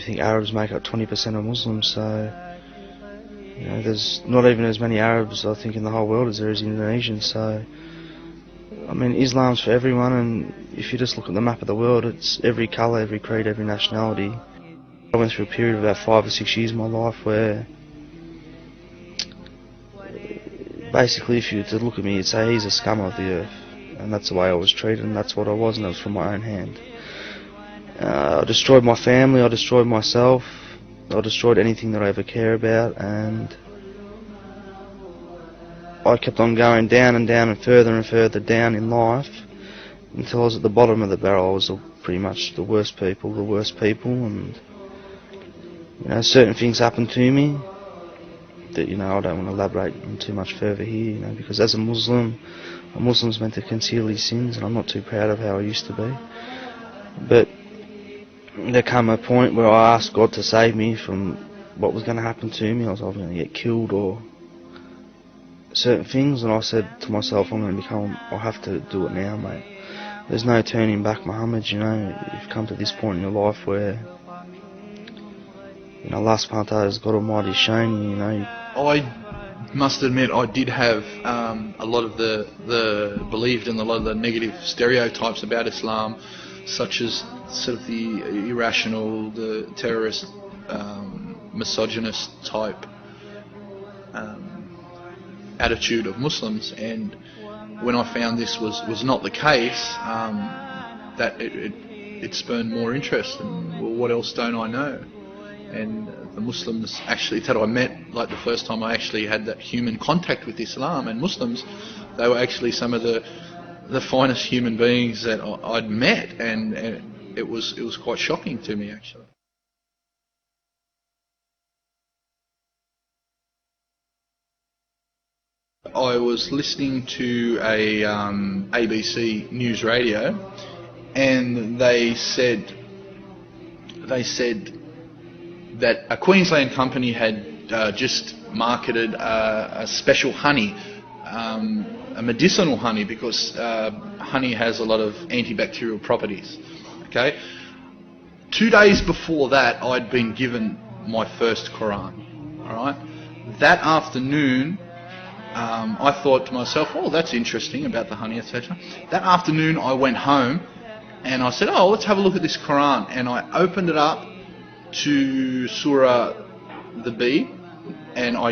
think Arabs make up 20% of Muslims, so there's not even as many Arabs, I think, in the whole world as there is Indonesians. So, I mean, Islam's for everyone, and if you just look at the map of the world, it's every colour, every creed, every nationality. I went through a period of about 5 or 6 years of my life where basically if you were to look at me, you'd say he's a scum of the earth, and that's the way I was treated, and that's what I was, and it was from my own hand. I destroyed my family, I destroyed myself, I destroyed anything that I ever care about, and I kept on going down and down and further down in life until I was at the bottom of the barrel. I was pretty much the worst people, and certain things happened to me that I don't want to elaborate on too much further here, because as a Muslim's meant to conceal his sins, and I'm not too proud of how I used to be. But there came a point where I asked God to save me from what was going to happen to me. I was either going to get killed or certain things, and I said to myself, I'll have to do it now, mate. There's no turning back, Muhammad. You've come to this point in your life where Allah subhanahu wa ta'ala has God Almighty has shown you, I must admit I did have a lot of believed in a lot of the negative stereotypes about Islam, such as sort of the irrational, the terrorist, misogynist type attitude of Muslims. And when I found this was not the case, that it spurned more interest. And well, what else don't I know? And the Muslims actually that I met, like the first time I actually had that human contact with Islam and Muslims, they were actually some of the finest human beings that I'd met, and it was quite shocking to me, actually. I was listening to a ABC News Radio, and they said that a Queensland company had just marketed a special honey, a medicinal honey, because honey has a lot of antibacterial properties. Okay, 2 days before that, I'd been given my first Quran. All right, that afternoon, I thought to myself, "Oh, that's interesting about the honey, etc." That afternoon, I went home and I said, "Oh, let's have a look at this Quran." And I opened it up to Surah the B, and I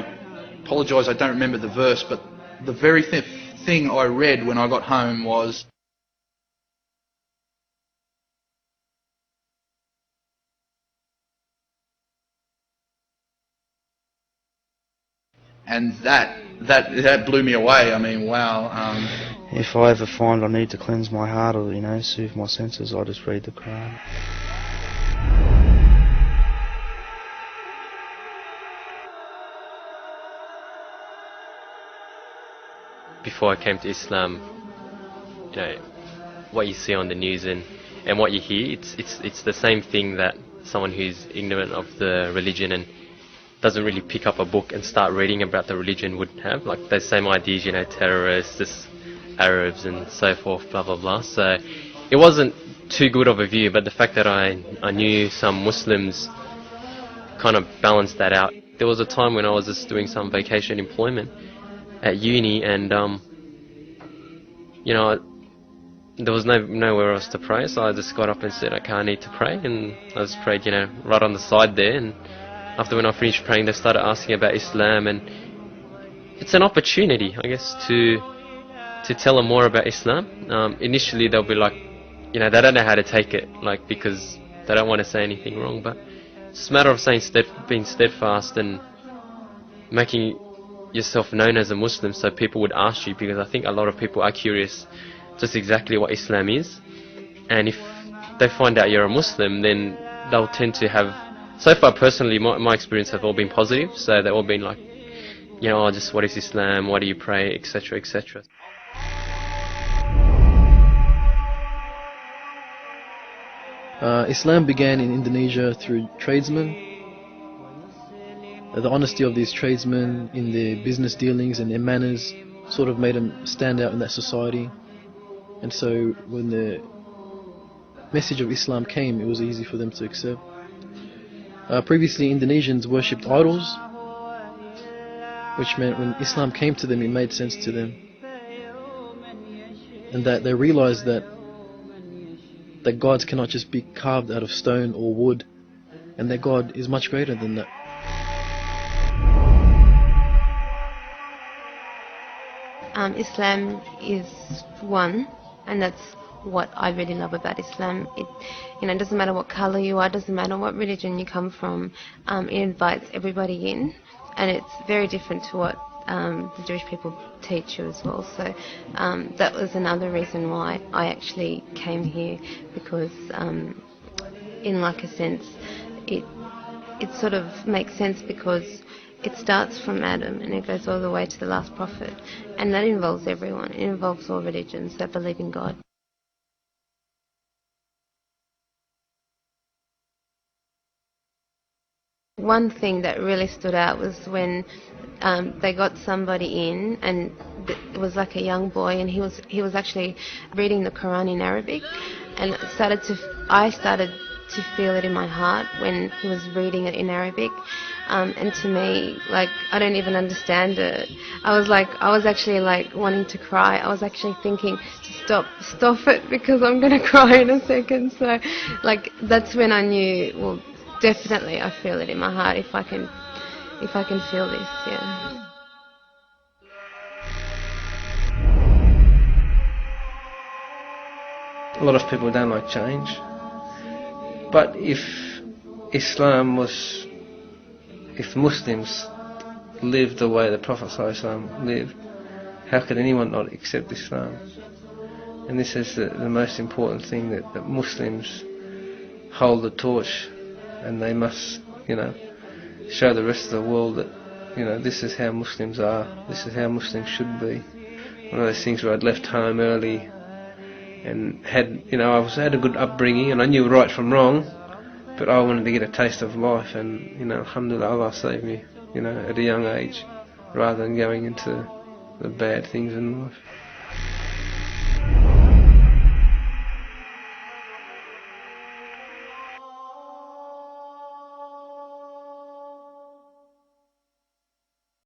apologise, I don't remember the verse, but the very thing I read when I got home was, and that blew me away. I mean, wow. If I ever find I need to cleanse my heart or soothe my senses, I just read the Quran. Before I came to Islam, what you see on the news and what you hear, it's the same thing that someone who's ignorant of the religion and doesn't really pick up a book and start reading about the religion would have. Like those same ideas, terrorists, Arabs and so forth, blah blah blah. So it wasn't too good of a view, but the fact that I knew some Muslims kind of balanced that out. There was a time when I was just doing some vacation employment at uni, and there was nowhere else to pray, so I just got up and said, okay, I need to pray, and I just prayed, right on the side there. And after when I finished praying, they started asking about Islam, and it's an opportunity, I guess, to tell them more about Islam. Initially, they'll be like, they don't know how to take it, like, because they don't want to say anything wrong, but it's just a matter of being steadfast and making yourself known as a Muslim, so people would ask you, because I think a lot of people are curious just exactly what Islam is, and if they find out you're a Muslim, then they'll tend to have, so far personally, my experience have all been positive, so they've all been like, just what is Islam, why do you pray, etc, etc. Islam began in Indonesia through tradesmen. The honesty of these tradesmen in their business dealings and their manners sort of made them stand out in that society. And so when the message of Islam came, it was easy for them to accept. Previously, Indonesians worshipped idols, which meant when Islam came to them, it made sense to them, and that they realized that gods cannot just be carved out of stone or wood, and that God is much greater than that. Islam is one, and that's what I really love about Islam. It doesn't matter what color you are, doesn't matter what religion you come from. It invites everybody in, and it's very different to what the Jewish people teach you as well. So that was another reason why I actually came here, because in like a sense, it sort of makes sense because it starts from Adam and it goes all the way to the last prophet, and that involves everyone. It involves all religions that believe in God. One thing that really stood out was when they got somebody in, and it was like a young boy, and he was actually reading the Quran in Arabic, and I started to feel it in my heart when he was reading it in Arabic, and to me, like, I don't even understand it. I was actually like wanting to cry. I was actually thinking to stop it, because I'm gonna cry in a second. So, like, that's when I knew, well, definitely I feel it in my heart if I can feel this, yeah. A lot of people don't like change, but if Muslims lived the way the Prophet ﷺ lived, how could anyone not accept Islam? And this is the most important thing, that Muslims hold the torch, and they must, show the rest of the world that, this is how Muslims are, this is how Muslims should be. One of those things where I'd left home early and had a good upbringing, and I knew right from wrong, but I wanted to get a taste of life, and alhamdulillah, Allah saved me, at a young age, rather than going into the bad things in life.